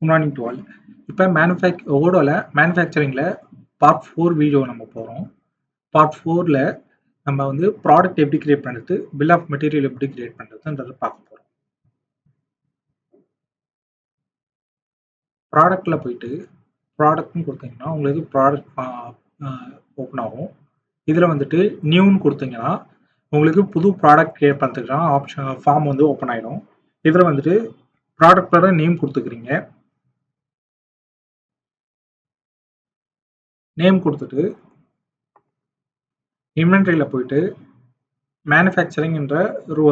Good morning to all. இப்போ ஓடோல மேனுஃபேக்சரிங்கில் part 4 video நம்ம போகிறோம். பார்ட் 4ல் நம்ம வந்து ப்ராடக்ட் எப்படி கிரியேட் பண்ணுறது, பில் ஆஃப் மெட்டீரியல் எப்படி கிரியேட் பண்ணுறதுன்றதை பார்க்க போகிறோம். ப்ராடக்ட்டில் போயிட்டு ப்ராடக்ட்னு கொடுத்தீங்கன்னா உங்களுக்கு ப்ராடக்ட் ஓப்பன் ஆகும். இதில் வந்துட்டு நியூன்னு கொடுத்தீங்கன்னா உங்களுக்கு புது ப்ராடக்ட் கிரியேட் பண்ணுறதுக்கான ஃபார்ம் வந்து ஓப்பன் ஆகிடும். இதில் வந்துட்டு ப்ராடக்டோட நேம் கொடுத்துக்கிறீங்க. நேம் கொடுத்துட்டு இன்வென்ட்ரியில் போயிட்டு மேனுஃபேக்சரிங் என்ற ஒரு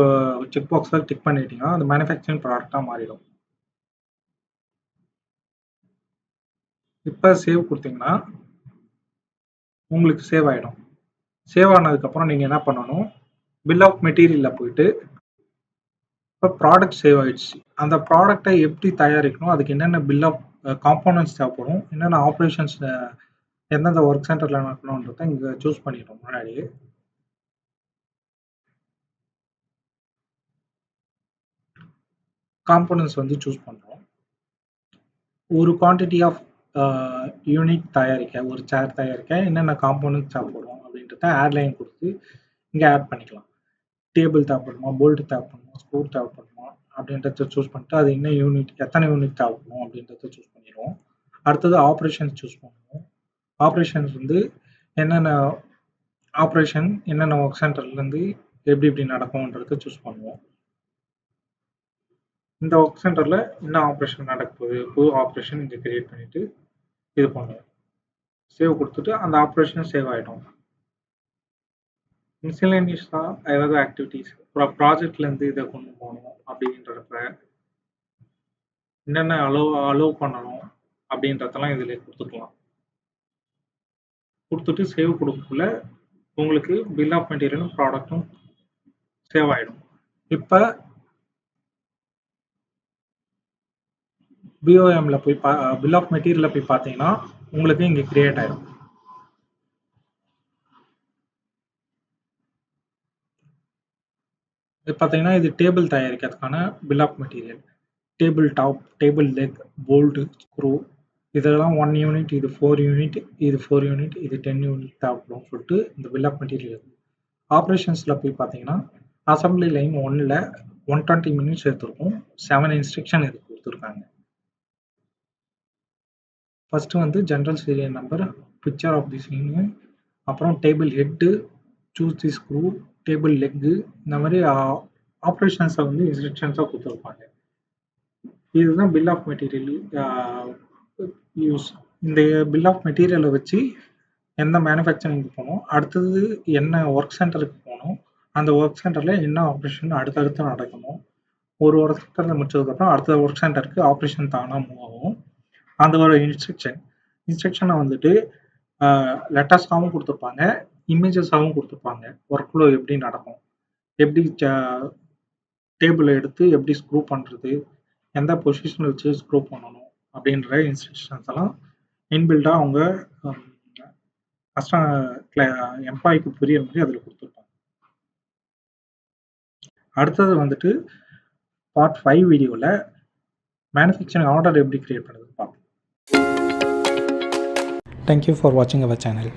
செக் பாக்ஸில் டிக் பண்ணிட்டீங்கன்னா அது மேனுஃபேக்சரிங் ப்ராடக்டாக மாறிடும். இப்போ சேவ் கொடுத்தீங்கன்னா உங்களுக்கு சேவ் ஆகிடும். சேவ் ஆனதுக்கப்புறம் நீங்கள் என்ன பண்ணணும், பில் ஆஃப் மெட்டீரியலில் போயிட்டு இப்போ ப்ராடக்ட் சேவ் ஆகிடுச்சு. அந்த ப்ராடக்டை எப்படி தயாரிக்கணும், அதுக்கு என்னென்ன பில் ஆஃப் காம்போனன்ட்ஸ் தேவைப்படும், என்னென்ன ஆப்ரேஷன்ஸ் எந்தெந்த ஒர்க் சென்டரில் நடக்கணுன்றதை இங்கே சூஸ் பண்ணிட்டோம். முன்னாடியே காம்போனன்ட்ஸ் வந்து சூஸ் பண்ணுறோம். ஒரு குவான்டிட்டி ஆஃப் யூனிட் தயாரிக்க, ஒரு சேர் தயாரிக்க என்னென்ன காம்போனன்ட்ஸ் தேவைப்படும் அப்படின்றத ஆட் லைன் கொடுத்து இங்கே ஆட் பண்ணிக்கலாம். டேபிள் தேவைப்படுமா, போல்ட் தேவைப்படுமா, ஸ்க்ரூ தேவைப்படுமா அப்படின்றத சூஸ் பண்ணிட்டு அது என்ன யூனிட், எத்தனை யூனிட் தேவைப்படும் அப்படின்றத சூஸ் பண்ணிடுவோம். அடுத்தது ஆப்ரேஷன்ஸ் சூஸ் பண்ணுவோம். ஆப்ரேஷன்ஸ் வந்து என்னென்ன ஆப்ரேஷன் என்னென்ன ஒர்க் சென்டர்லேருந்து எப்படி எப்படி நடக்கும்ன்றத சூஸ் பண்ணுவோம். இந்த ஒர்க் சென்டரில் என்ன ஆப்ரேஷன் நடக்க போகுது, புது ஆப்ரேஷன் இங்கே கிரியேட் பண்ணிவிட்டு இது பண்ணுவோம். சேவ் கொடுத்துட்டு அந்த ஆப்ரேஷன் சேவ் ஆகிடும். மிஸ்செலேனியஸாக ஏதாவது ஆக்டிவிட்டீஸ் ப்ராஜெக்ட்லேருந்து இதை கொண்டு போகணும் அப்படின்றப்ப என்னென்ன அலோவ் பண்ணணும் அப்படின்றதெல்லாம் இதில் கொடுத்துக்கலாம். கொடுத்துட்டு சேவ் கொடுக்கக்குள்ள உங்களுக்கு பில் ஆஃப் மெட்டீரியலும் ப்ராடக்ட்டும் சேவ் ஆகிடும். இப்போ பிஓஎம்ல போய் பில் ஆஃப் மெட்டீரியலில் போய் பார்த்தீங்கன்னா உங்களுக்கு இங்கே கிரியேட் ஆகிடும். இது பார்த்தீங்கன்னா இது டேபிள் தயாரிக்கிறதுக்கான bill of material. Table top, table leg, bolt, screw இதெல்லாம் 1 யூனிட், இது 4 யூனிட், இது 4 யூனிட், இது 10 யூனிட் தேவைப்படும் சொல்லிட்டு இந்த பில் ஆஃப் மெட்டீரியல் இருக்குது. ஆப்ரேஷன்ஸில் போய் பார்த்தீங்கன்னா அசம்பிளி லைன் 1ல் 120 மினிட்ஸ் எடுத்துருக்கும். 7 இன்ஸ்ட்ரக்ஷன் இது கொடுத்துருக்காங்க. ஃபஸ்ட்டு வந்து general serial number, picture of the scene, அப்புறம் table head, choose the screw, table leg, இந்த மாதிரி ஆப்ரேஷன்ஸை வந்து இன்ஸ்ட்ரக்ஷன்ஸாக கொடுத்துருப்பாங்க. இதுதான் பில் ஆஃப் மெட்டீரியல் யூஸ். இந்த பில் ஆஃப் மெட்டீரியலை வச்சு எந்த மேனுஃபேக்சரிங்க்கு போகணும், அடுத்தது என்ன ஒர்க் சென்டருக்கு போகணும், அந்த ஒர்க் சென்டரில் என்ன ஆப்ரேஷன் அடுத்தடுத்து நடக்கணும், ஒரு ஒர்க் சென்டரில் முடிச்சதுக்கப்புறம் அடுத்த ஒர்க் சென்டருக்கு ஆப்ரேஷன் தானாக மூவ் ஆகும். அந்த ஒரு இன்ஸ்ட்ரக்ஷனை வந்துட்டு லெட்டர்ஸாகவும் கொடுத்துருப்பாங்க, இமேஜஸாகவும் கொடுத்துருப்பாங்க. ஒர்க் ஃப்ளோ எப்படி நடக்கும், எப்படி டேபிளை எடுத்து எப்படி ஸ்க்ரூ பண்ணுறது, எந்த பொசிஷனில் வச்சு ஸ்க்ரூ பண்ணணும் அப்படின்ற இன்ஸ்ட்ரக்ஷன்ஸ் எல்லாம் இன்பில்டாக அவங்க எம்ப்ளாய்க்கு புரியுற மாதிரி அதில் கொடுத்துருப்பாங்க. அடுத்தது வந்துட்டு பார்ட் 5 வீடியோவில் மேனுஃபேக்சரிங் ஆர்டர் எப்படி கிரியேட் பண்ணுறது பார்ப்போம். Thank you for watching our channel.